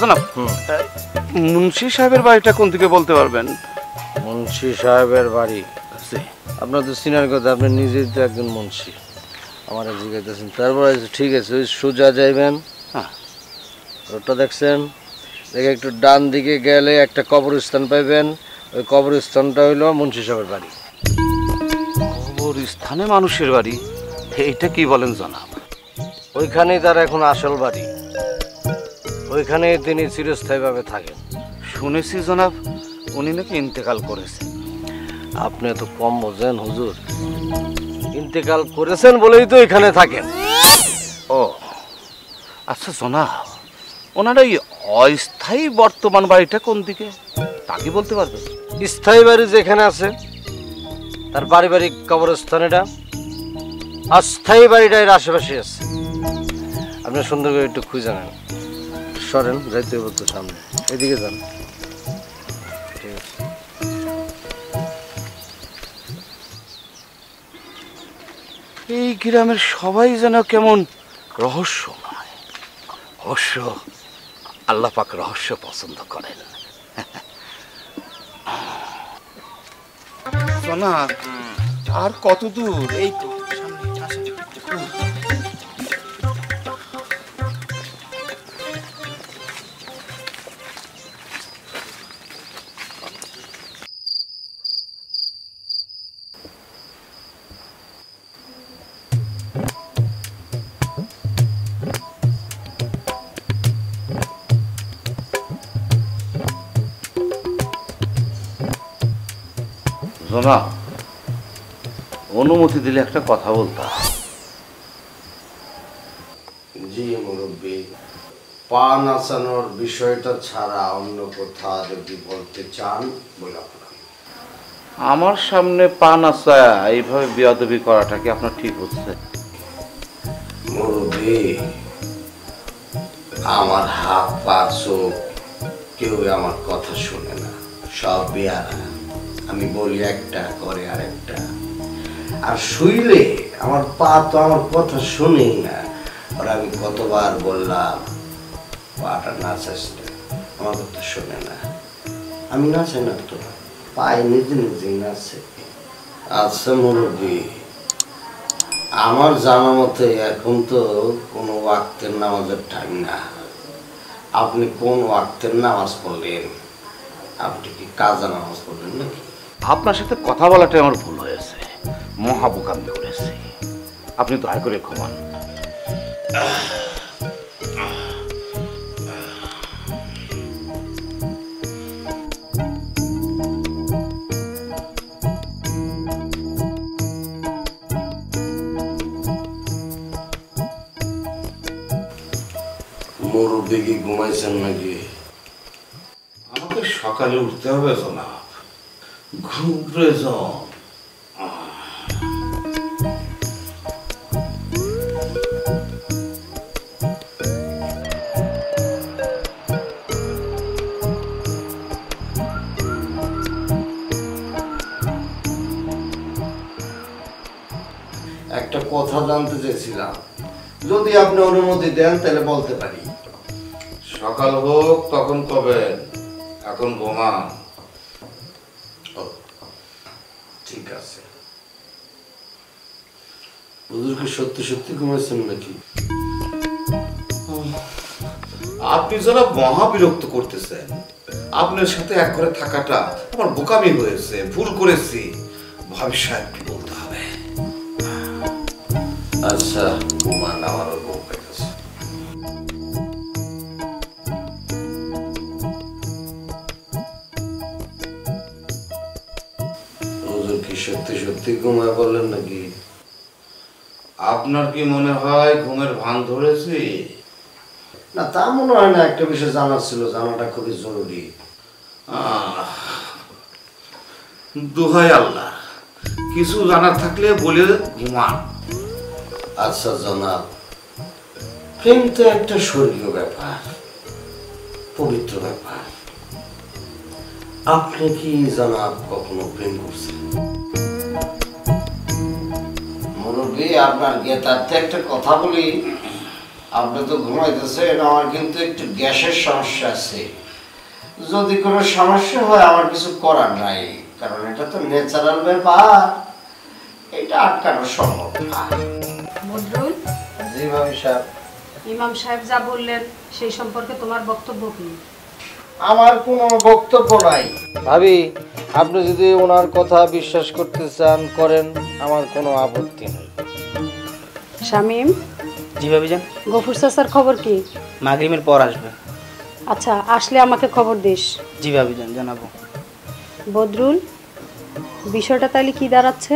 জনাব, মুন্সি সাহেবের বাড়িটা কোন দিকে বলতে পারবেন? মুন্সি সাহেবের বাড়ি আপনার তো চিনার কথা, আপনি নিজেই তো একজন মুন্সি, আমার জিজ্ঞাসা। তারপরে ঠিক আছে, ওই সোজা যাইবেন, রোডটা দেখছেন, দেখে একটু ডান দিকে গেলে একটা কবরস্থান পাইবেন, ওই কবরস্থানটা হইলো মুন্সি সাহেবের বাড়ি। কবরস্থানে মানুষের বাড়ি? এইটা কি বলেন জনাব? ওইখানেই তার এখন আসল বাড়ি, ওইখানে তিনি চিরস্থায়ীভাবে থাকেন। শুনেছি জনাব, উনি নাকি ইন্তেকাল করেছেন। আপনি তো কম বোঝেন হুজুর, ইন্তেকাল করেছেন বলেই তো এখানে থাকেন। ও আচ্ছা জনাব, ওনার এই অস্থায়ী বর্তমান বাড়িটা কোন দিকে তা কি বলতে পারবেন? স্থায়ী বাড়ি যেখানে আছে তার পারিবারিক কবরস্থান এটা, অস্থায়ী বাড়িটা এর আশেপাশে আছে। আপনি সুন্দর করে একটু খুঁজে নেন, সরেন, যাইতে হবে তো সামনে, এদিকে যান। ঠিক আছে। এই গ্রামের সবাই যেন কেমন রহস্যময়। অবশ্য আল্লাহ পাক রহস্য পছন্দ করেন। জনাব, আর কত দূর? এই তো জনাব, অনুমতি দিলে একটা কথা বলতাম। জি মুরব্বী, পা নাচানোর বিষয়টা ছাড়া অন্য কথা যদি বলতে চান বলে। আমার সামনে পা নাচা এইভাবে বেয়াদবি করাটা কি আপনার ঠিক হচ্ছে? মুরব্বী, আমার হাত পা চোখ কেউ আমার কথা শুনে না, সব বেয়ারা। আমি বলি একটা, করে আরেকটা। আর শুইলে আমার পা তো আমার কথা শুনেই না। আর আমি কতবার বললাম পাটা নাচাস না, আমার কথা শোনে না। আমি নাচাই না তো, পায়ে নিজে নিজেই নাচে। আচ্ছা মুরব্বী, আমার জানা মতে এখন তো কোনো ওয়াক্তের নামাজের টাইম না। আপনি কোন ওয়াক্তের নামাজ পড়লেন? আপনি কি কাজা নামাজ পড়লেন নাকি? আপনার সাথে কথা বলাটাই আমার ভুল হয়েছে, মহাবোকামি করেছি। আপনি দয়া করে ঘুমান। মুরব্বী কি ঘুমাইছেন নাকি? আমাকে সকালে উঠতে হবে জনাব, ঘুরে যাও। একটা কথা জানতে চেয়েছিলাম, যদি আপনি অনুমতি দেন তাহলে বলতে পারি। সকাল হোক তখন কবেন, এখন ঘুমান। ঠিক আছে। হুজুর কি সত্যি সত্যি ঘুমাইছেন নাকি? আপনি যারা মহা বিরক্ত করতেছেন। আপনার সাথে এক ঘরে থাকাটা আমার বোকামি হয়েছে, ভুল করেছি। ভাবি সাহেবকে বলতে হবে। আচ্ছা ঘুমান, আমারও ঘুম পেয়েছে। হুজুর কি সত্যি সত্যি ঘুমায় বললেন নাকি? আপনার কি মনে হয় ঘুমের ভান ধরেছি? না, তা মনে হয় না। একটা বিষয় জানার ছিল, জানাটা খুবই জরুরি। দোহাই আল্লাহ, কিছু জানার থাকলে বলে ঘুমান। আচ্ছা জনাব, প্রেম তো একটা স্বর্গীয় ব্যাপার, পবিত্র ব্যাপার। আপনি কি জনাব কখনো প্রেম করছেন? মুরব্বী, আপনার জ্ঞাতার্থে একটা কথা বলি, আপনি তো ঘুমাইতেছেন, আমার কিন্তু একটু গ্যাসের সমস্যা আছে। যদি কোনো সমস্যা হয় আমার কিছু করার নাই, কারণ এটা তো ন্যাচারাল ব্যাপার, এটা আটকানো সম্ভব না। বদরুল, জি ভাবি সাহেব। ইমাম সাহেব যা বললেন সেই সম্পর্কে তোমার বক্তব্য কি? আমার কোনো বক্তব্য নাই ভাবি, আপনি যদি ওনার কথা বিশ্বাস করতে চান করেন, আমার কোনো আপত্তি নেই। শামীম, জি ভাবিজান। গফুর চাচার খবর কি? মাগরিবের পর আসবে। আচ্ছা, আসলে আমাকে খবর দিস। জি ভাবিজান, জানাবো। বদরুল, বিষয়টা তাহলে কি দাঁড়াচ্ছে?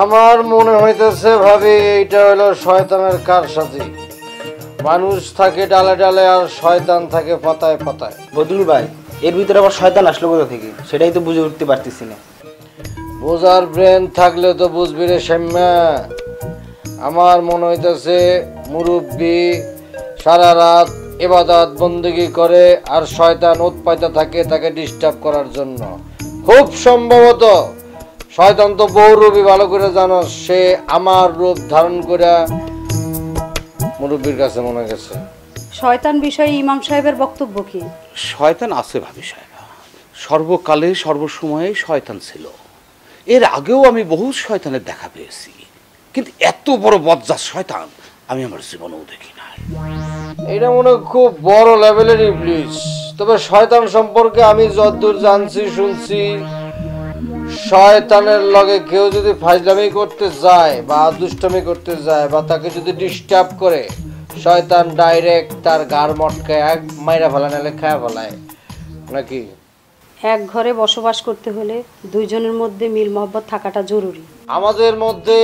আমার মনে হইতেছে ভাবি এইটা হলো শয়তানের কারসাজি। মানুষ থাকে ডালে ডালে আর শয়তান থাকে পাতায় পাতায়। বদরুল ভাই, এর ভিতরে আবার শয়তান আসলো কোথা থেকে, সেটাই তো বুঝে উঠতে পারতেছি না। বোঝার ব্রেন থাকলে তো বুঝবি রে শ্যাম্যা। আমার মনে হইতেছে মুরব্বি সারা রাত ইবাদত বন্দেগি করে আর শয়তান উৎপাইতে থাকে তাকে ডিস্টার্ব করার জন্য। খুব সম্ভবত শয়তান তো বহুরূপী, ভালো করে জানো, সে আমার রূপ ধারণ করে মুরব্বির কাছে মনে গেছে। শয়তান বিষয়ে ইমাম সাহেবের বক্তব্য কি? শয়তান আছে ভাবি সাহেব, সর্বকালে সর্বসময়ে শয়তান ছিল। এর আগেও আমি বহু শয়তানের দেখা পেয়েছি, কিন্তু এত বড় বজ্জাত শয়তান আমি আমার জীবনেও দেখি নাই। এটা মনে হয় খুব বড় লেভেলের ইবলিশ। তবে শয়তান সম্পর্কে আমি যতদূর জানছি শুনছি, শয়তানের লগে কেউ যদি ফাজলামি করতে যায় বা দুষ্টমি করতে যায় বা তাকে যদি ডিস্টার্ব করে, শয়তান ডাইরেক্ট তার গার মটকায় এক মাইরা ফেলায়, নাহলে খায়া ফেলায় নাকি। এক ঘরে বসবাস করতে হলে দুইজনের মধ্যে মিল মহব্বত থাকাটা জরুরি। আমাদের মধ্যে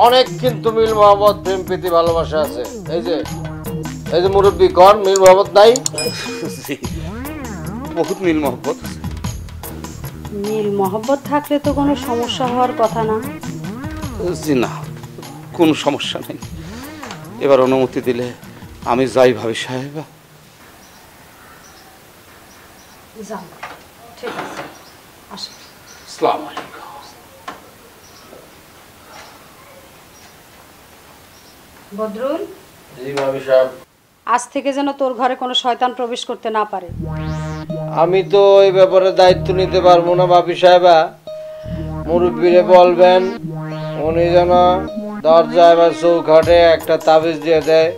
অনেক কিন্তু মিল মহব্বত, প্রেম প্রীতি ভালোবাসা আছে। এই যে মুরব্বী কন, মিল মহব্বত নাই? বহুত মিল মহব্বত। মিল মহব্বত থাকলে তো কোনো সমস্যা হওয়ার কথা না। জি না, কোনো সমস্যা নেই। এবার অনুমতি দিলে আমি যাই ভাবি সাহেব। যাও, ঠিক আছে, আসো। আসসালামু আলাইকুম। বদরুল, জি ভাবি সাহেব। আজ থেকে যেন তোর ঘরে কোনো শয়তান প্রবেশ করতে না পারে। আমি তো এই ব্যাপারে দায়িত্ব নিতে পারবো না ভাবি সাহেবা। মুরব্বীরে বলবেন উনি যেন দরজায় বা চৌকাঠে একটা তাবিজ দিয়ে দেয়,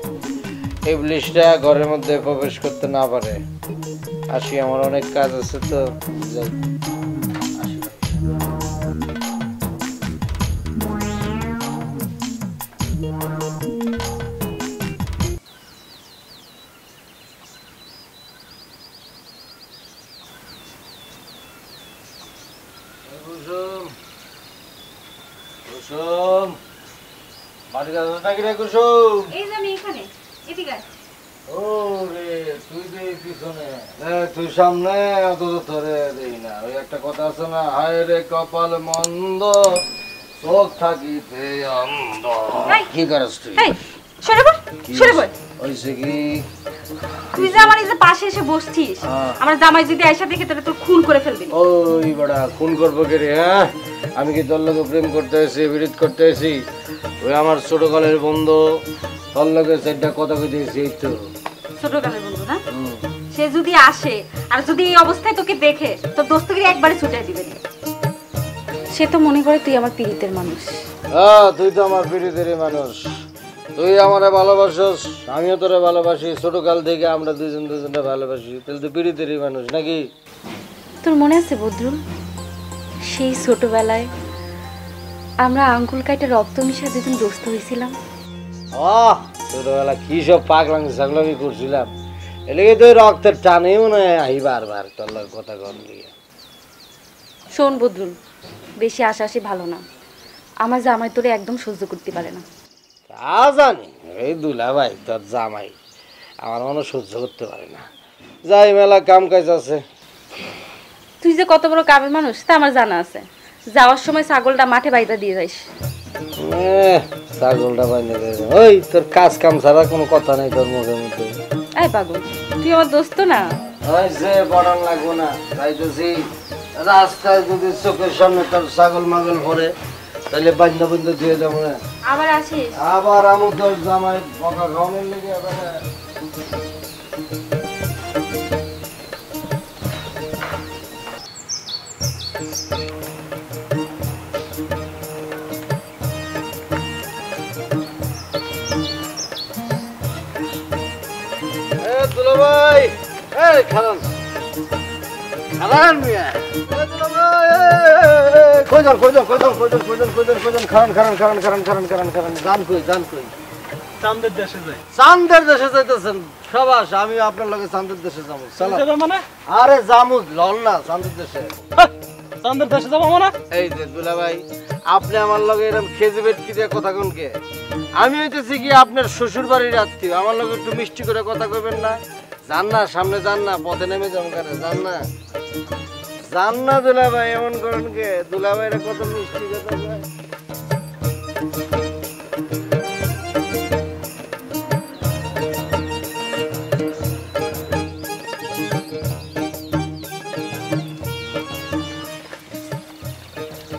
ইবলিশটা ঘরের মধ্যে প্রবেশ করতে না পারে। আসি, আমার অনেক কাজ আছে তো, যাই। কুসুম, কুসুম, বাড়ি কাছে নাকি রে কুসুম? এই যে আমি এখানে, এদিকে আয়। ও রে, তুই তো এই পিছনে, তুই সামনে, অত ধরে দেই না। ওই একটা কথা আছে না, হায় রে কপাল মন্দ, চোখ থাকিতে অন্ধ। এই, কি করছ তুই? এই, সরে বল, সরে বল। হইছে কি? তুই যে আমার এই যে পাশে এসে বসছিস, হ্যাঁ। আমার জামাই যদি আয়সা দেখে তাহলে তোর খুন করে ফেলবি। ওই বড়া খুন করবো কে রে? হ্যাঁ, আমি কি তোর লোকে প্রেম করতে এসেছি, বিরোধ করতে এসেছি? ওই আমার ছোটকালের বন্ধু, তোর লোকে সেটা কথা কইতেছি। এই তো ছোটকালের বন্ধু না? সে যদি আসে আর যদি এই অবস্থায় তোকে দেখে, তোর দোস্তগিরি একবারে ছুটাই দিবে। সে তো মনে করে তুই আমার পীড়িতের মানুষ। হ্যাঁ, তুই তো আমার পীড়িতেরই মানুষ। তুই আমারে ভালোবাসস, আমিও তোরে ভালোবাসি। ছোটকাল থেকে আমরা দুজন দুজনটা ভালোবাসি। তাহলে তুই পীড়িতেরই মানুষ নাকি? তোর মনে আছে বদরুল, সেই ছোটবেলায় আমরা আঙ্গুল কাটে রক্ত মিশা যেদিন দোস্ত হয়েছিলাম? ছোটবেলা কি সব পাগলামি ছাগলামি করছিলাম, এলাকে তো রক্তের টানে মনে হয় আহি বারবার তোর লগে কথা কম দিয়ে। শোন বদরুল, বেশি আশাআশি ভালো না। আমার জামাই তোরে একদম সহ্য করতে পারে না। তা জানি, এই দুলা ভাই তোর জামাই আমার মনে সহ্য করতে পারে না। যাই, মেলা কাম কাজ আছে। তুই যে কত বড় কামের মানুষ তা আমার জানা আছে। যাওয়ার সময় ছাগলটা মাঠে বাইরে দিয়ে যাইস। ছাগলটা বাইনে দে। ওই তোর কাজ কাম ছাড়া কোনো কথা নাই তোর মুখের মধ্যে। এই পাগল, তুই আমার দোস্ত না? হয়েছে, বড়ান লাগবো না। যাইতেছি রাস্তায় যদি চোখের সামনে তোর ছাগল মাগল পরে, তাহলে বান্ধা বন্ধু দিয়ে যাবো না। আবার আসিস। আবার আমু তোর জামাই বকা খাওয়ানোর লেগে দুলাভাই, এই খারান খারান মিয়া, চান্দের দেশে যাই। চান্দের দেশে যাইতেছেন? সাবাস, আমি আপনার লগে চান্দের দেশে যাবো। মানে আরে জামু লল না চান্দের দেশে। চান্দের দেশে যাবো মানে? এই যে দুলাভাই, আপনি আমার লগে এরকম খেজে বেটকি দিয়ে কথা কোনকে? আমি হইতেছি কি আপনার শ্বশুর বাড়ির আত্মীয়, আমার লগে একটু মিষ্টি করে কথা কইবেন না? যান না, সামনে যান না, পথে নেমে যাবো কারে, যান না যান না দুলাভাই, এমন করেন কে? দুলাভাইরা কত মিষ্টি কথা কয়।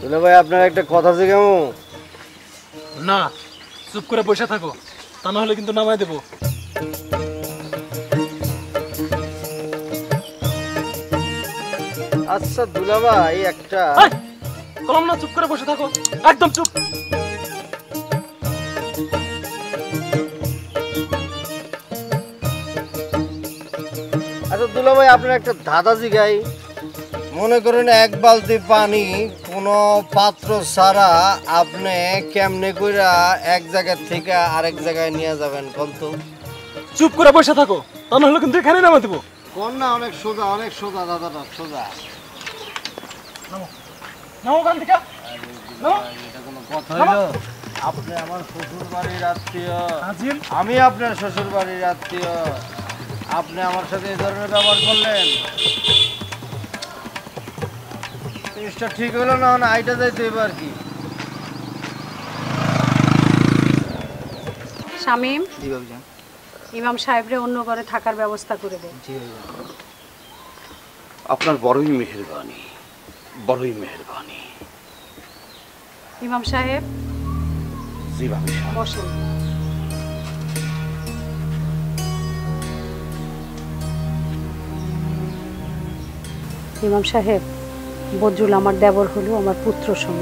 দুলাভাই, আপনার একটা কথা আছে কেমন? না, চুপ করে বসে থাকো, তা না হলে কিন্তু নামাই দেবো। আচ্ছা দুলাভাই, একটা কলম না, চুপ করে বসে থাকো, একদম চুপ। আচ্ছা দুলাভাই, আপনার একটা দাদাজি গাই, মনে করেন এক বালতি পানি কোনো পাত্র ছাড়া আপনি কেমনে কইরা এক জায়গা থেকে আরেক জায়গায় নিয়ে যাবেন কোন তো? চুপ করে বসে থাকো, তা না হলে কিন্তু এখানে নামাই দেবো। কোন না, অনেক সোজা দাদাটা সোজা। নামো কান থেকে, নামো। এটা কোনো কথা হইলো? আপনি আমার শ্বশুর বাড়ির আত্মীয়, আজিল, আমি আপনার শ্বশুর বাড়ির আত্মীয়, আপনি আমার সাথে এই ধরনের ব্যবহার করলেন, জিনিসটা ঠিক হলো না? না আইটা যাইতে এবার কি? শামীম, জি ভাবিজান। ইমাম সাহেবরে অন্য ঘরে থাকার ব্যবস্থা করে দেন। জি ভাবিজান। আপনার বড়ই মেহেরবানি, বড়ই মেহেরবানি। ইমাম সাহেব জি ভাবি সাহেব। বসেন। ইমাম সাহেব, বজরুল আমার দেবর হলো আমার পুত্র সম।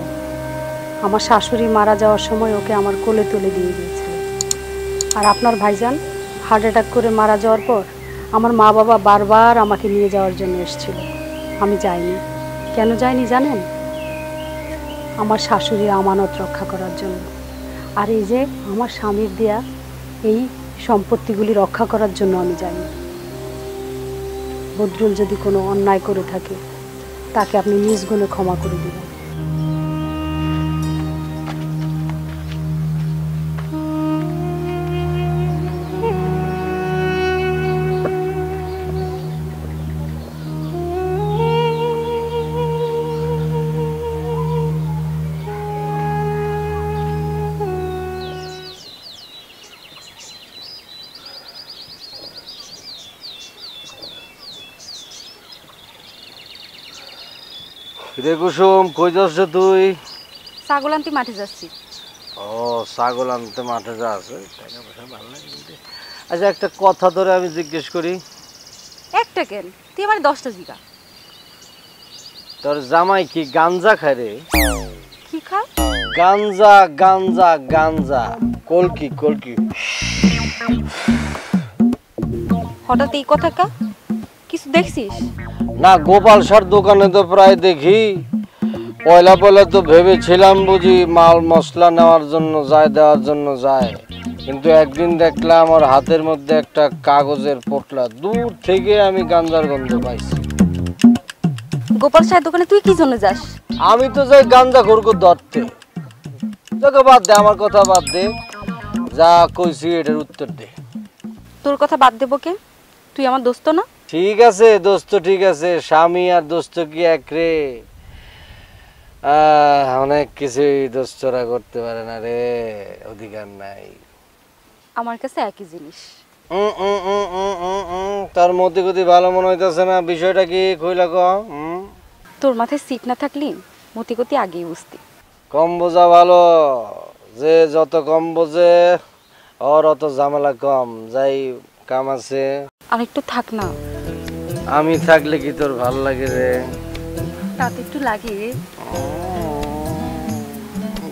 আমার শাশুড়ি মারা যাওয়ার সময় ওকে আমার কোলে তুলে দিয়ে গিয়েছিল। আর আপনার ভাইজান হার্ট অ্যাটাক করে মারা যাওয়ার পর আমার মা বাবা বারবার আমাকে নিয়ে যাওয়ার জন্য এসেছিল। আমি যাইনি। কেন যাইনি জানেন? আমার শাশুড়ির আমানত রক্ষা করার জন্য। আর এই যে আমার স্বামীর দেয়া এই সম্পত্তিগুলি রক্ষা করার জন্য আমি যাইনি। বদরুল যদি কোনো অন্যায় করে থাকে তাকে আপনি নিজ গুণে ক্ষমা করে দিবেন। রে কুসুম, কই যাচ্ছ তুই? ছাগল আনতে মাঠে যাচ্ছি। ও, ছাগল আনতে মাঠে যাস? টাকা পয়সা ভালো লাগে। আচ্ছা, একটা কথা ধরে আমি জিজ্ঞেস করি। একটা কেন, তুই আমার 10টা জিগা। তোর জামাই কি গাঞ্জা খায় রে? কি খা? গাঞ্জা গাঞ্জা গাঞ্জা, কলকি কলকি। হঠাৎ এই কথা কা? কিছু দেখছিস? না, গোপাল সার দোকানে তো প্রায় দেখি। পয়লা পয়লা তো ভেবেছিলাম বুঝি মাল মশলা নেওয়ার জন্য যায়, দেওয়ার জন্য যায়, কিন্তু একদিন দেখলাম আমার হাতের মধ্যে একটা কাগজের পোটলা। দূর থেকে আমি গাঞ্জার গন্ধ পাইছি। গোপাল সাহেব দোকানে তুই কি জন্য যাস? আমি তো যাই গাঞ্জা খোরকে ধরতে। তোকে বাদ দে, আমার কথা বাদ দে, যা কইছি এটার উত্তর দে। তোর কথা বাদ দেবো কে? তুই আমার দোস্ত না? ঠিক আছে দোস্ত, ঠিক আছে। স্বামী আর দোস্ত কি এক রে? অনেক কিছুই দোস্তরা করতে পারে না রে, অধিকার নাই। আমার কাছে একই জিনিস। তার মধ্যে গতি ভালো মনে হইতেছে না। বিষয়টা কি কইলা ক? তোর মাথায় সিট না থাকলি মতিগতি আগেই বুঝতি। কম বোঝা ভালো। যে যত কম বোঝে ওর অত ঝামেলা কম, যাই কাম আছে। আর একটু থাক না। আমি থাকলে কি তোর ভাল লাগে রে? তাতে একটু লাগে।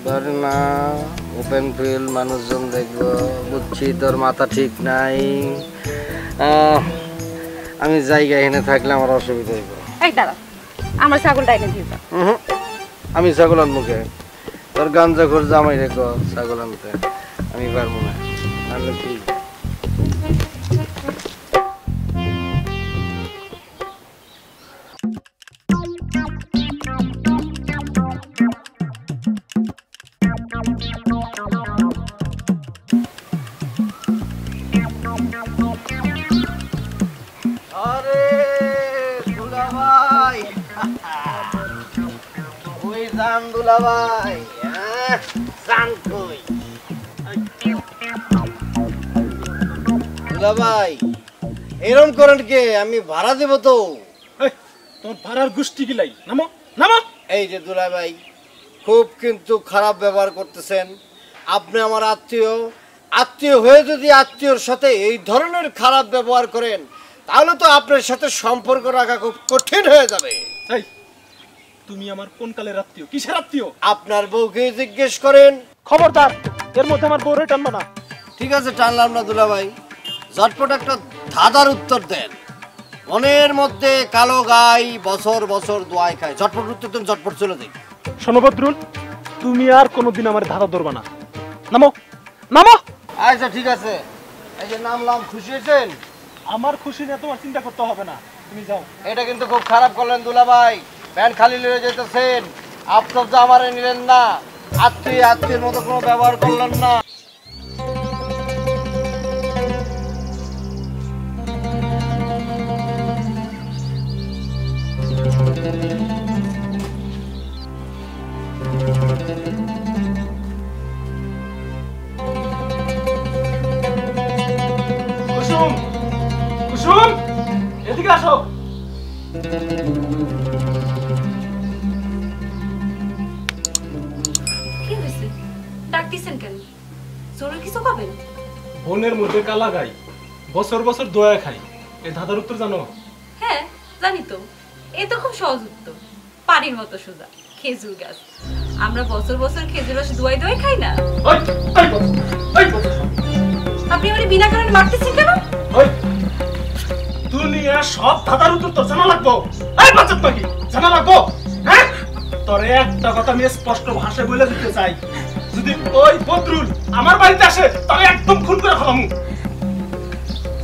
ধরে না, ওপেন ফিল্ড, মানুষজন দেখবো, বুঝছি তোর মাথা ঠিক নাই। আমি জায়গা এনে থাকলে আমার অসুবিধা হইব। এই দাঁড়া, আমার ছাগলটা এনে দিয়ে যা। আমি ছাগল আনবো, তোর গাঞ্জা খোর জামাই রেখো ছাগল আনতে, আমি পারবো না। আনলে কি দুলাভাই? দুলাভাই এরম করেন কে? আমি ভাড়া দেব তো। তোমার ভাড়ার গোষ্ঠী গিলাই, নামো নামো। এই যে দুলাভাই, খুব কিন্তু খারাপ ব্যবহার করতেছেন। আপনি আমার আত্মীয়, আত্মীয় হয়ে যদি আত্মীয়র সাথে এই ধরনের খারাপ ব্যবহার করেন তাহলে তো আপনার সাথে সম্পর্ক রাখা খুব কঠিন হয়ে যাবে। এই তুমি আমার কোন কালের আত্মীয়, কিসের আত্মীয়? আপনার বউকে জিজ্ঞেস করেন। খবরদার, এর মধ্যে আমার বউরে টানবো না। ঠিক আছে, টানলাম না দুলাভাই। ঝটপট একটা ধাঁধার উত্তর দেন। মনের মধ্যে কালো গাই বছর বছর দোয়াই খায়। ঝটপট উত্তর দেন, ঝটপট চলে যাই। শোনো বদরুল, তুমি আর কোনোদিন আমার ধাঁধা ধরবা না। নামো নামো। আচ্ছা ঠিক আছে, এই যে নামলাম। খুশি হয়েছেন? আমার খুশি নিয়ে তোমার চিন্তা করতে হবে না, তুমি যাও। এটা কিন্তু খুব খারাপ করলেন দুলাভাই, ভ্যান খালি লয়ে যেতেছেন। আপনার যা আমারে নিলেন না, আত্মীয় আত্মীয়ের মতো কোনো ব্যবহার করলেন না। কুসুম, কুসুম, এদিকে আসো। কি হয়েছে? ডাকতেছেন কেন? জোরে কিছু কবেন? বনের মধ্যে কালা গাই বছর বছর দয়া খাই, এই ধাঁধার উত্তর জানো? হ্যাঁ জানি তো। এ তো খুব সহজ উত্তর, পানির মতো সোজা। খেজুর গাছ। আমরা বছর বছর খেজুর রস দোয়াই দোয়াই খাই না? আপনি আমারে বিনা কারণে মারতেছেন কেন? দুনিয়া সব ধাঁধার উত্তর তো জানা লাগবো। এই বাচ্চা পাখি, জানা লাগবো? হ্যাঁ, তোরে একটা কথা আমি স্পষ্ট ভাষায় বলে দিতে চাই, যদি ওই বদরুল আমার বাড়িতে আসে তাহলে একদম খুন করে ফেলামু।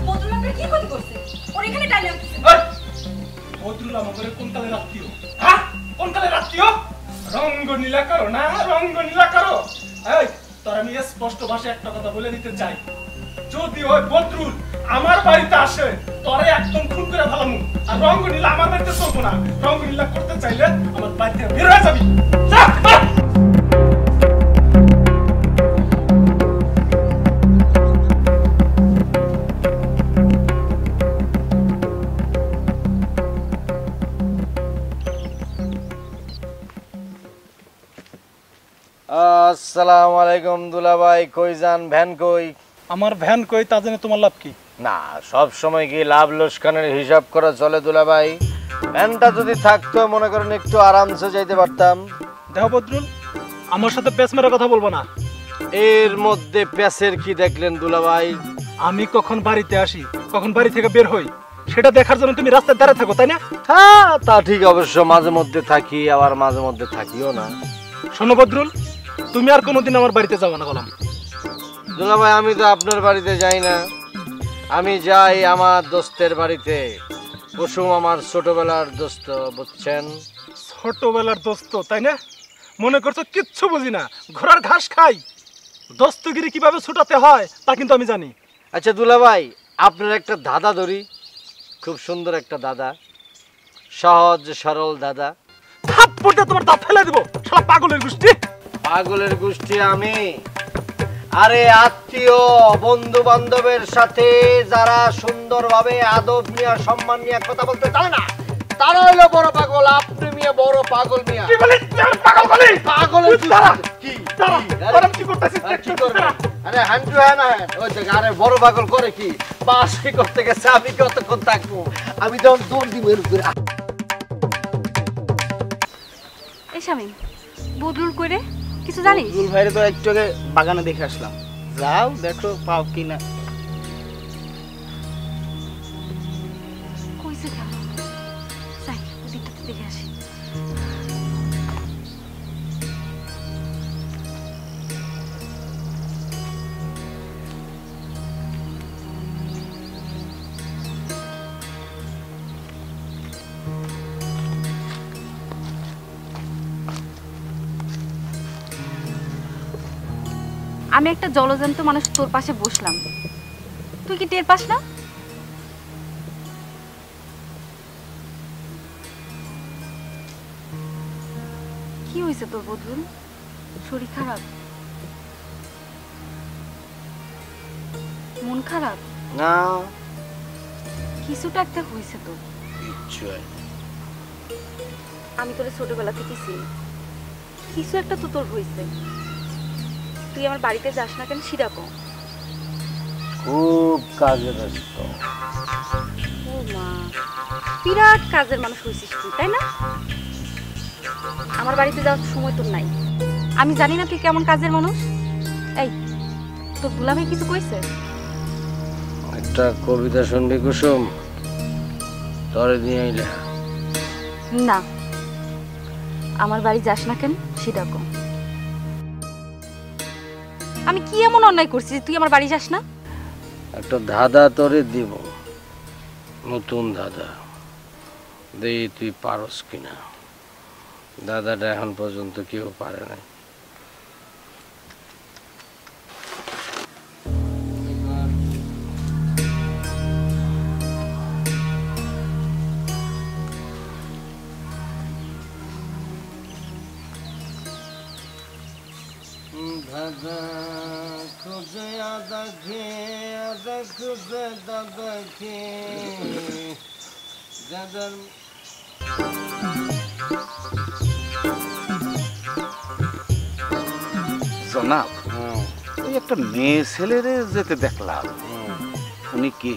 বদরুল আপনার কি ক্ষতি করছে? ওর এখানে টাইলে আসছে। বদরুল আমাদের কোন কালের আত্মীয়? হ্যাঁ, কোন কালের আত্মীয়? রঙ্গ নীলা করো না, রঙ্গ নীলা করো। এই তোর আমি স্পষ্ট ভাষায় একটা কথা বলে দিতে চাই, যদি ওই বদরুল আমার বাড়িতে আসে তোরে একদম খুন করে ফেলামু। আর রঙ্গ নীলা আমার বাড়িতে চলবো না। রঙ্গ নীলা করতে চাইলে আমার বাড়ি থেকে বের হয়ে যাবি। যা। আসসালামু আলাইকুম দুলাভাই, কই যান? ভ্যান কই? আমার ভ্যান কই তা জেনে তোমার লাভ কি? না, সব সময় কি লাভ লোকসানের হিসাব করা চলে দুলাভাই? ভ্যানটা যদি থাকতো মনে করেন একটু আরামসে যাইতে পারতাম। দেখো বদরুল, আমার সাথে পেছ মেরে কথা বলবো না। এর মধ্যে প্যাসের কি দেখলেন দুলাভাই? আমি কখন বাড়িতে আসি, কখন বাড়ি থেকে বের হই, সেটা দেখার জন্য তুমি রাস্তায় দাঁড়িয়ে থাকো, তাই না? হ্যাঁ তা ঠিক, অবশ্য মাঝে মধ্যে থাকি, আবার মাঝে মধ্যে থাকিও না। শোনো বদরুল, তুমি আর কোনোদিন আমার বাড়িতে যাবো না বললাম। দুলাভাই আমি তো আপনার বাড়িতে যাই না, আমি যাই আমার দোস্তের বাড়িতে। কুসুম আমার ছোটবেলার দোস্ত, বুঝছেন? ছোটবেলার দোস্ত, তাই না? মনে করছো কিচ্ছু বুঝি না, ঘোড়ার ঘাস খাই। দোস্তগিরি কিভাবে ছুটাতে হয় তা কিন্তু আমি জানি। আচ্ছা দুলাভাই, আপনার একটা দাদা ধরি, খুব সুন্দর একটা দাদা, সহজ সরল দাদা। থাপ্পড়টা তোমার দাঁত ফেলে দেবো, শালা পাগলের গোষ্ঠী। পাগলের গোষ্ঠী আমি? আরে আত্মীয় বন্ধু বান্ধবের সাথে যারা সুন্দরভাবে আদব নিয়ে সম্মান নিয়ে কথা বলতে জানে না তারা হলো বড় পাগল। আপনি মিয়া বড় পাগল মিয়া। কি বলিস? পাগল বলি? পাগলের কি? দাঁড়া কি করতেছিস কি করবে? আরে হান্টু হ্যাঁ না হ্যাঁ ওই দেখ আরে বড় পাগল করে কি পাশে করতে গেছে আমি কতক্ষণ থাকবো আমি যখন দৌড় দিব এর উপরে এই শামিম বদরুল কইরে কিছু জানিস? দুল ভাইরে তো একটু আগে বাগানে দেখে আসলাম, যাও দেখো পাও কিনা। কইছে কেন? যাই ওদিকটাতে দেখে আসি। আমি একটা জলজন্ত মানুষ তোর পাশে বসলাম, তুই কি টের পাস না? কি হয়েছে তোর বদরুল? শরীর খারাপ? মন খারাপ? না কিছুটা একটা হয়েছে তোর। কিচ্ছু আমি তোরে ছোটবেলা থেকে চিনি, কিছু একটা তো তোর হয়েছে। তুই আমার বাড়িতে যাস না কেন সেটা কম। খুব কাজে ব্যস্ত। ও মা, বিরাট কাজের মানুষ হয়েছিস তুই, তাই না? আমার বাড়িতে যাওয়ার সময় তোর নাই। আমি জানি না তুই কেমন কাজের মানুষ। এই তোর দুলাভাই কিছু কইছে? একটা কবিতা শুনবি কুসুম? তরে দিয়ে আইলে না, আমার বাড়ি যাস না কেন সেটা কম। আমি কি এমন অন্যায় করছি যে তুই আমার বাড়ি যাস না? একটা ধাঁধা তরে দিব, নতুন ধাঁধা, দেখি তুই পারস কিনা। দাদাটা এখন পর্যন্ত কেউ পারে নাই। দাদা খুঁজে আদা খেয়ে আদা খুঁজে দাদা খেয়ে দাদার জনাব ওই একটা মেয়ে ছেলেরে যেতে দেখলাম, উনি কি?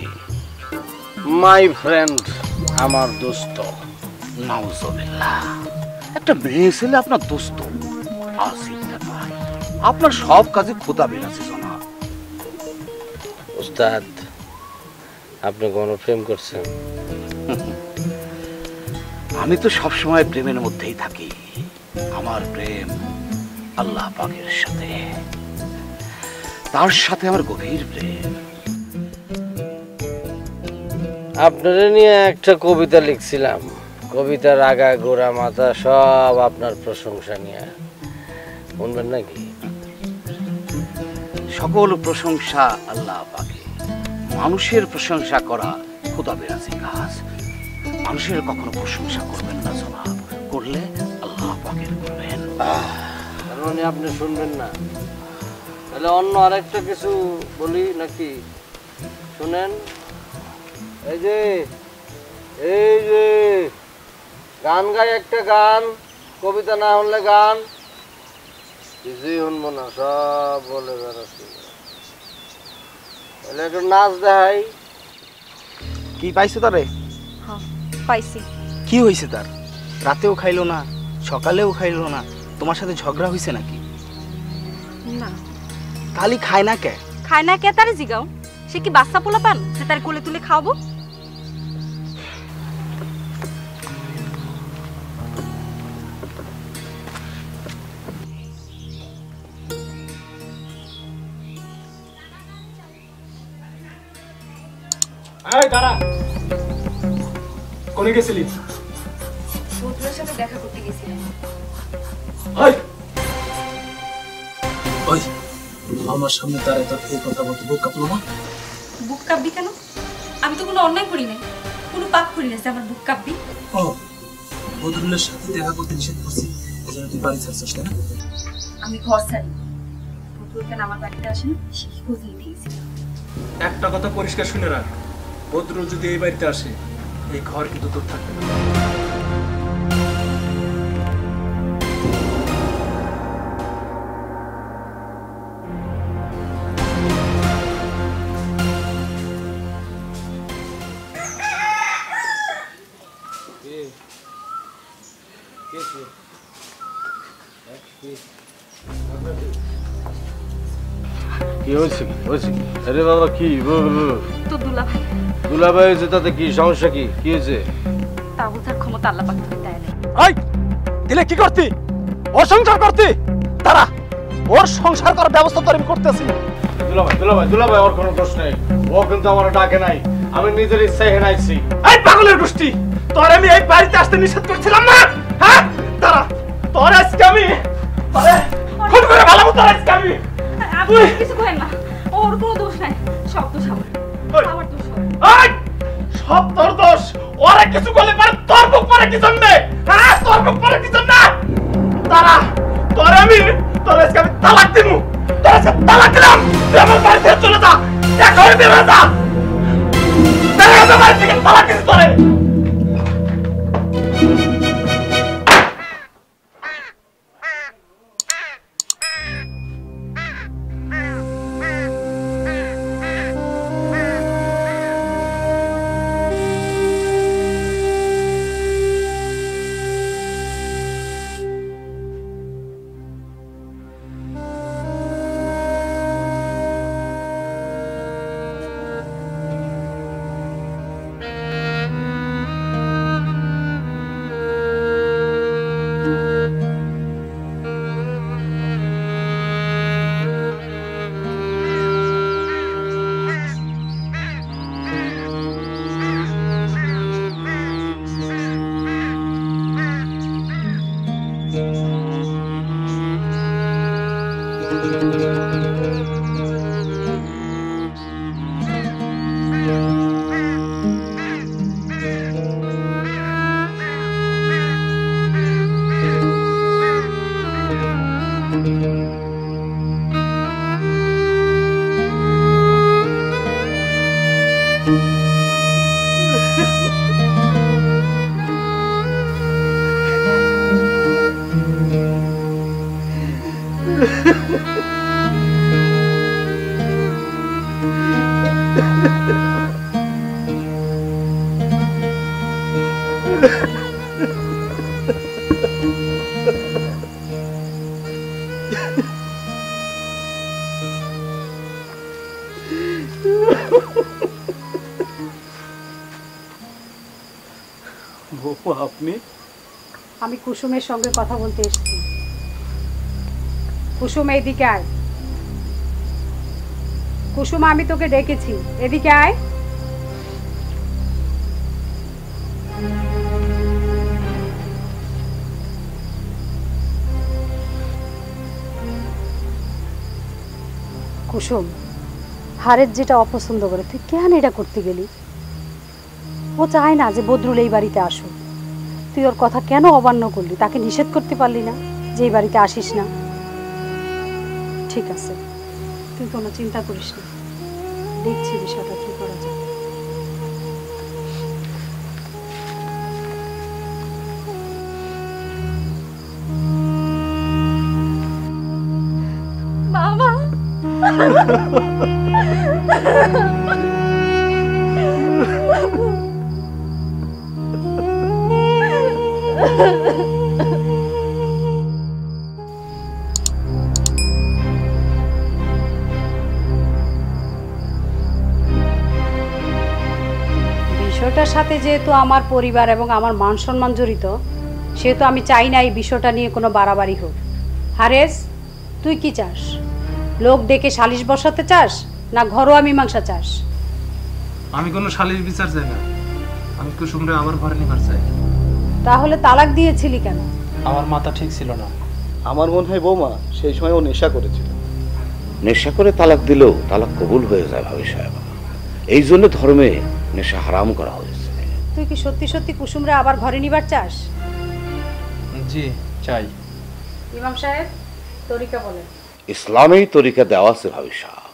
মাই ফ্রেন্ড, আমার দোস্ত। নাউজুবিল্লাহ, একটা মেয়ে ছেলে আপনার দোস্ত? আসিফ না ভাই, আপনার সব কাজে খোদা বেরাছে জনাব। উস্তাদ, আপনি কোনো প্রেম করছেন? আমি তো সবসময় প্রেমের মধ্যেই থাকি। আমার প্রেম আল্লাহ পাকের সাথে, তার সাথে আমার গভীর প্রেম। আপনারে নিয়ে একটা কবিতা লিখছিলাম, কবিতার আগা গোড়া মাথা সব আপনার প্রশংসা নিয়ে। শুনবেন নাকি? সকল প্রশংসা আল্লাহ পাকে। মানুষের প্রশংসা করা খোদা বেরাজি কাজ। মানুষের কখনো প্রশংসা করবেন না জনাব, করলে আল্লাহ পাকের করবেন। তার মানে আপনি শুনবেন না? তাহলে অন্য আরেকটা কিছু বলি নাকি? শুনেন, এই যে গান গাই, একটা গান, কবিতা না হলে গান, কিছুই শুনবো না, সব বলে বেড়াচ্ছি। তাহলে একটু নাচ দেখাই। কি পাইছো তারে? হ্যাঁ পাইছি। কি হয়েছে তার? রাতেও খাইলো না, সকালেও খাইলো না, তোমার সাথে ঝগড়া হয়েছে নাকি? না। তাহলে খায় না কে? খায় না কে তারে জিগাও। সে কি বাচ্চা পোলা পান যে তার কোলে তুলে খাওয়াবো? এই দাঁড়া, কোনে গেছিলি? বদরুলের সাথে দেখা করতে গেছিলাম। ওই ওই আমার সামনে দাঁড়ায় তোর এই কথা বলতে বুক কাঁপলো না? বুক কাঁপবি কেন? আমি তো কোনো অন্যায় করি নাই, কোনো পাপ করি না যে আমার বুক কাঁপবি। ও বদরুলের সাথে দেখা করতে নিষেধ করছি, এজন্য তুই বাড়ি ছাড়ছিস না? আমি ঘর ছাড়ি। বদরুল কেন আমার বাড়িতে আসেন সে কি খোঁজ নিতে গেছিলাম। একটা কথা পরিষ্কার শুনে রাখ, বদরুল যদি এই বাড়িতে আসে, এই ঘর কিন্তু তোর থাকবে না। কি হয়েছে আরে বাবা কি তো দুলাভাই দুলাভাই হয়েছে তাতে কি সমস্যা কি কি হয়েছে তা বোঝার ক্ষমতা আল্লাহ পাক তোকে দেয় না। এই দিলে কি করতি ওর সংসার করতি তারা ওর সংসার করার ব্যবস্থা তো আমি করতেছি। দুলাভাই ওর কোনো দোষ নেই, ও কিন্তু আমার ডাকে নাই, আমি নিজের ইচ্ছায় হেনাইছি। এই পাগলের গোষ্ঠী তোর আমি এই বাড়িতে আসতে নিষেধ করছিলাম না? হ্যাঁ তারা তোর আজকে আমি খুন করে ভালো তোর আজকে আমি। আপনি কিছু করেন না, ওর কোনো দোষ নাই, সব দোষ আমার দোষ। এই সব তোর দোষ, ওরা কিছু করলে পারে তোর বুক পারে কি জন্য? হ্যাঁ তোর বুক পারে কি জন্য? তারা তোর আমি তোর আজকে আমি তালাক দিব, তোর আজকে তালাক দিলাম, তুই আমার বাড়ি থেকে চলে যা, এখন বেরো যা, বেরো যা বাড়ি থেকে, তালাক দিছি তোরে। আপনি? আমি কুসুমের সঙ্গে কথা বলতে এসেছি। কুসুম এদিকে আয়। কুসুম আমি তোকে ডেকেছি, এদিকে আয়। কুসুম, হারের যেটা অপছন্দ করে তুই কেন এটা করতে গেলি? ও চায় না যে বদরুল এই বাড়িতে আসুক, তুই ওর কথা কেন অমান্য করলি? তাকে নিষেধ করতে পারলি না যে এই বাড়িতে আসিস না? ঠিক আছে, তুই কোনো চিন্তা করিস না, দেখছি বিষয়টা কি করা যায়। বাবা বিষয়টার সাথে যেহেতু আমার পরিবার এবং আমার মান সম্মান জড়িত, সেহেতু আমি চাই না এই বিষয়টা নিয়ে কোনো বাড়াবাড়ি হোক। হারেস, তুই কি চাস? লোক ডেকে সালিশ বসাতে চাস না ঘরোয়া মীমাংসা চাস? আমি কোনো সালিশ বিচার চাই না, আমি কুসুমরে আমার ঘরে নিবার চাই। তাহলে তালাক দিয়েছিলি কেন? আমার মাথা ঠিক ছিল না। আমার মনে হয় বৌমা সেই সময় ও নেশা করেছিল। নেশা করে তালাক দিলেও তালাক কবুল হয়ে যায় ভাবি সাহেব, এই জন্য ধর্মে নেশা হারাম করা হয়েছে। তুই কি সত্যি সত্যি কুসুমরে আবার ঘরে নিবার চাস? জি চাই। ইমাম সাহেব, তরিকা বলেন। ইসলামেই তরিকা দেওয়া আছে ভাবি সাহেব।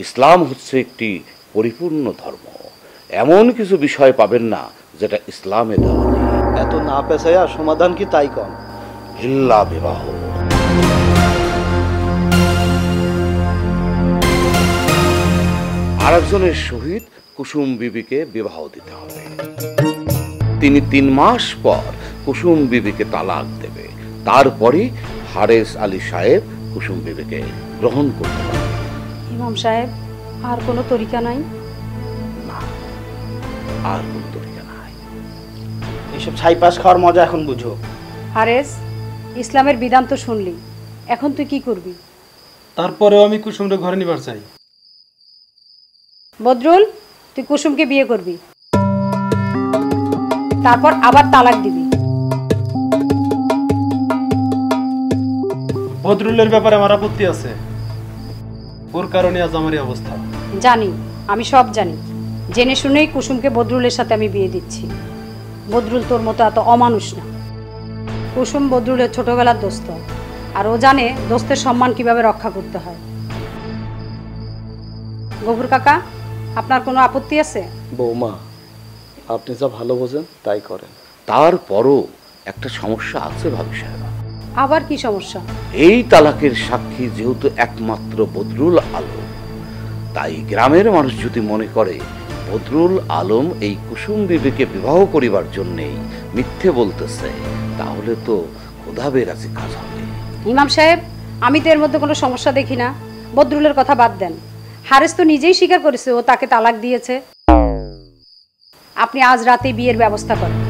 ইসলাম হচ্ছে একটি পরিপূর্ণ ধর্ম, এমন কিছু বিষয় পাবেন না যেটা ইসলামে দেওয়া নেই। এত না পেছাইয়া সমাধান কি তাই কম? ইল্লা বিবাহ। আরেকজনের সহিত কুসুম বিবিকে বিবাহ দিতে হবে। তিনি 3 মাস পর কুসুম বিবিকে তালাক দেবে, তারপরে হারেস আলী সাহেব কুসুম বিবিকে গ্রহণ করতে পারবে। ইমাম সাহেব, আর কোনো তরিকা নাই? না, আর কোনো তরিকা নাই। এইসব ছাই পাশ খাওয়ার মজা এখন বুঝো। হারেস, ইসলামের বিধান তো শুনলি, এখন তুই কি করবি? তারপরেও আমি কুসুমরে ঘরে নিবার চাই। বদরুল, তুই কুসুমকে বিয়ে করবি, তারপর আবার তালাক দিবি। বদরুলের ব্যাপারে আমার আপত্তি আছে, ওর কারণে আজ আমার এই অবস্থা। জানি, আমি সব জানি, জেনে শুনেই কুসুমকে বদরুলের সাথে আমি বিয়ে দিচ্ছি। বদরুল তোর মতো এত অমানুষ না। কুসুম বদরুলের ছোটবেলার দোস্ত, আর ও জানে দোস্তের সম্মান কিভাবে রক্ষা করতে হয়। গফুর কাকা, আপনার কোনো আপত্তি আছে? বৌমা, আপনি যা ভালো বোঝেন তাই করেন। তারপরও একটা সমস্যা আছে ভাবি সাহেব। আবার কি সমস্যা? এই তালাকের সাক্ষী যেহেতু একমাত্র বদরুল আলম, তাই গ্রামের মানুষ যদি মনে করে বদরুল আলম এই কুসুম বিবিকে বিবাহ করিবার জন্যেই মিথ্যে বলতেছে, তাহলে তো খোদা বেরাজি কাজ হবে। ইমাম সাহেব, আমি তো এর মধ্যে কোনো সমস্যা দেখি না। বদরুলের কথা বাদ দেন, হারেস তো নিজেই স্বীকার করেছে ও তাকে তালাক দিয়েছে। আপনি আজ রাতে বিয়ের ব্যবস্থা করেন।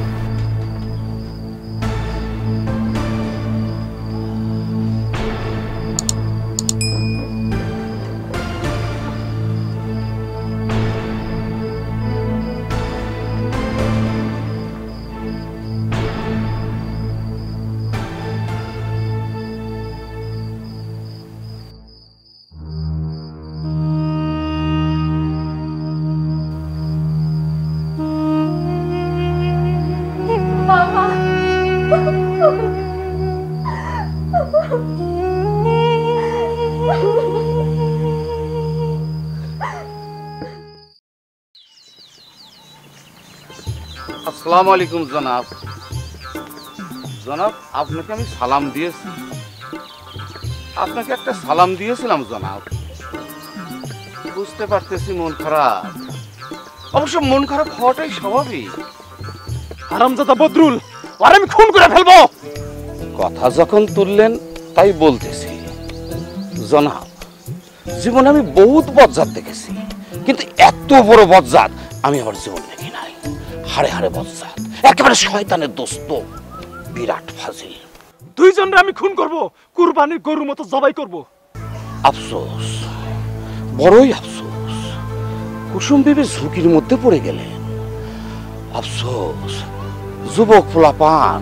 আসসালামু আলাইকুম জনাব। জনাব, আপনাকে আমি সালাম দিয়েছি। আপনাকে একটা সালাম দিয়েছিলাম জনাব। বুঝতে পারতেছি মন খারাপ, অবশ্য মন খারাপ হওয়াটাই স্বাভাবিক। হারামজাদা বদরুল, আর আমি খুন করে ফেলবো। কথা যখন তুললেন তাই বলতেছি জনাব, জীবনে আমি বহুত বজ্জাত দেখেছি, কিন্তু এত বড় বজ্জাত আমি আমার জীবন দেখি নাই। হাড়ে হাড়ে বজ্জাত, একেবারে শয়তানের দোস্ত, বিরাট ফাজিল। দুইজনরে আমি খুন করব, কুরবানির গরুর মতো জবাই করব। আফসোস, বড়ই আফসোস, কুসুম বিবি ঝুঁকির মধ্যে পড়ে গেলেন। আফসোস, যুবক পোলাপান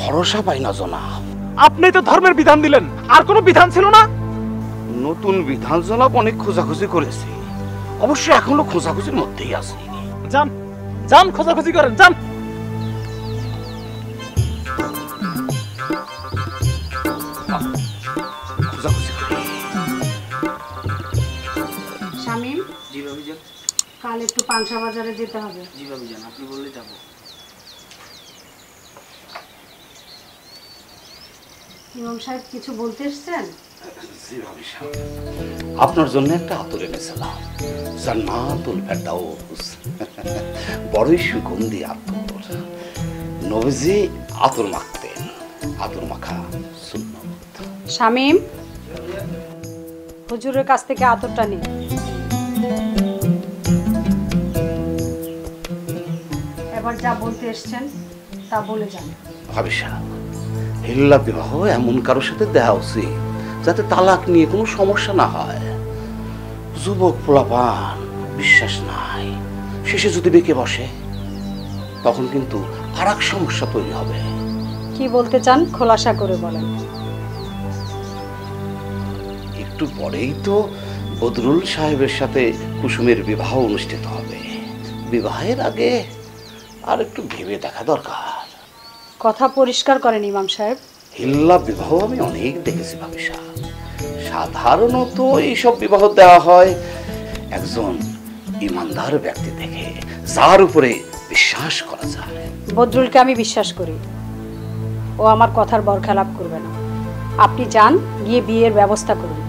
ভরসা পাই না জনাব। আপনি তো ধর্মের বিধান দিলেন, আর কোনো বিধান ছিল না? নতুন বিধান জনাব অনেক খোঁজাখুঁজি করেছি, অবশ্য এখনো খোঁজাখুঁজির মধ্যেই আছি। যান যান, খোঁজাখুঁজি করেন, যান। শামীম, জি ভাবি যান। কাল একটু পাংশা বাজারে যেতে হবে। জি ভাবি যান, আপনি বললে যাব। ইমাম সাহেব কিছু বলতে এসছেন? আপনার জন্য একটা আতর এনেছিলাম, জান্নাতুল ফেরদাউস। বড়ই সুগন্ধি আতর। নবীজি আতর মাখতেন, আতর মাখা সুন্নত। শামীম, হুজুরের কাছ থেকে আতরটা নিন। এবার যা বলতে এসছেন তা বলে যান। ভাবিসা, হিল্লা বিবাহ এমন কারোর সাথে দেওয়া উচিত যাতে তালাক নিয়ে কোনো সমস্যা না হয়। যুবক পোলাপান বিশ্বাস নাই, শেষে যদি বেঁকে বসে তখন কিন্তু আর এক সমস্যা তৈরি হবে। কি বলতে চান খোলাসা করে বলেন। একটু পরেই তো বদরুল সাহেবের সাথে কুসুমের বিবাহ অনুষ্ঠিত হবে। বিবাহের আগে আর একটু ভেবে দেখা দরকার। কথা পরিষ্কার করেন ইমাম সাহেব। হিল্লা বিবাহ আমি অনেক দেখেছি ভাবিসা। সাধারণত এইসব বিবাহ দেওয়া হয় একজন ইমানদার ব্যক্তি থেকে, যার উপরে বিশ্বাস করা যায়। বদরুলকে আমি বিশ্বাস করি, ও আমার কথার বরখেলাপ করবে না। আপনি যান, গিয়ে বিয়ের ব্যবস্থা করুন।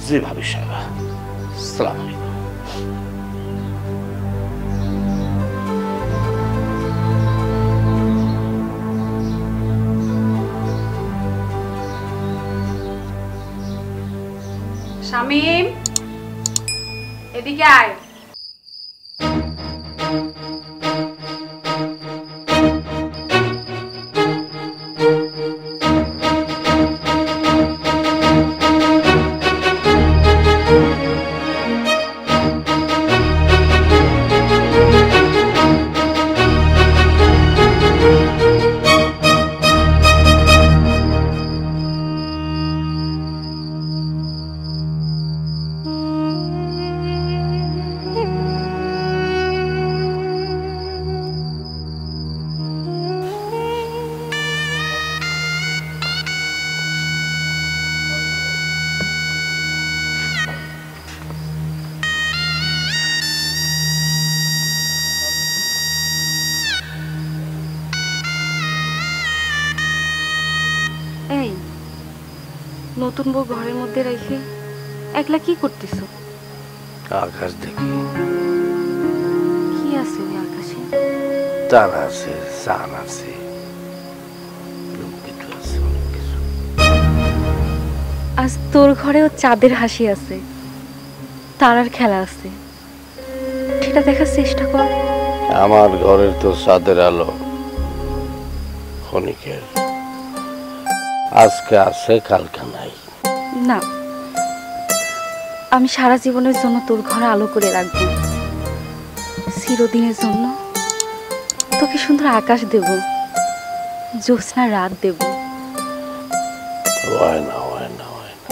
জি ভাবিসা, আসসালামু আলাইকুম। শামিম, এদিকে আয়। এই নতুন বউ ঘরের মধ্যে রেখে একলা কি করতেছো? আকাশ দেখি কি আছে ওই আকাশে? চান আছে, চান আছে, কিছু আছে, অনেক কিছু। আজ তোর ঘরেও চাঁদের হাসি আছে, তারার খেলা আছে, সেটা দেখার চেষ্টা কর। আমার ঘরের তো চাঁদের আলো ক্ষণিকের, আজকে আছে কালকে নাই। না, আমি সারা জীবনের জন্য তোর ঘরে আলো করে রাখবো, চিরদিনের জন্য তোকে সুন্দর আকাশ দেব, জ্যোৎস্না রাত দেব। হয় না, হয় না, হয় না,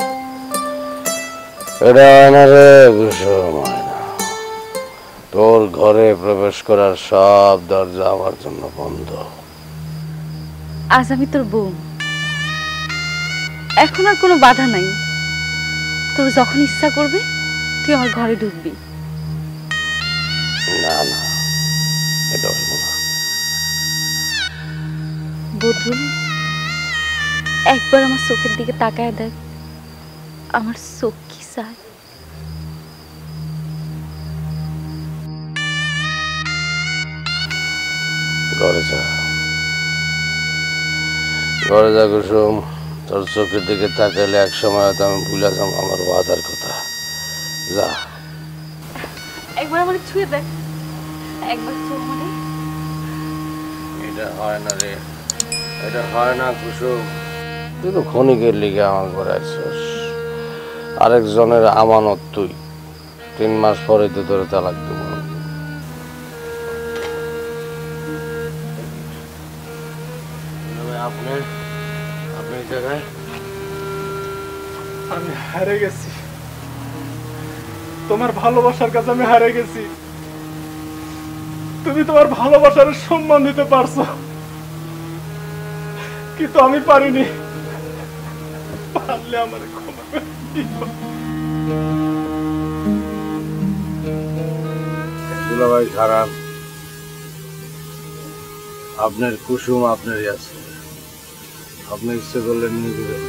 এটা হয় না রে কুসুম, হয় না। তোর ঘরে প্রবেশ করার সব দরজা আমার জন্য বন্ধ। আজ আমি তোর বউ, এখন আর কোনো বাধা নাই। তোর যখন ইচ্ছা করবে তুই আমার ঘরে ঢুকবি। না না, এটা হইব না। বদরুল, একবার আমার চোখের দিকে তাকায় দেখ, আমার চোখ কি চায়। ঘরে যা, ঘরে যা কুসুম। তোর চোখের দিকে তাকাইলে এক সময় হয়তো আমি ভুলে যাব আমার ওয়াদার কথা। যা, একবার আমার ছুঁয়ে দেখ, একবার চোখ মানে। এটা হয় না রে, এটা হয় না কুসুম। তুই তো ক্ষণিকের লিগে আমার ঘরে আসছিস, আরেকজনের আমানত তুই। 3 মাস পরে তো তোর তালাক দেব। আপনি আপনি এই জায়গায়? আমি হারে গেছি, তোমার ভালোবাসার কাছে আমি হারে গেছি। তুমি তোমার ভালোবাসার সম্মান দিতে পারছো, কিন্তু আমি পারিনি। পারলে আমার ক্ষমা করে দিও। দুলাভাই খারাপ, আপনার কুসুম আপনারই আছে, আপনি ইচ্ছে করলে নিয়ে যাবেন।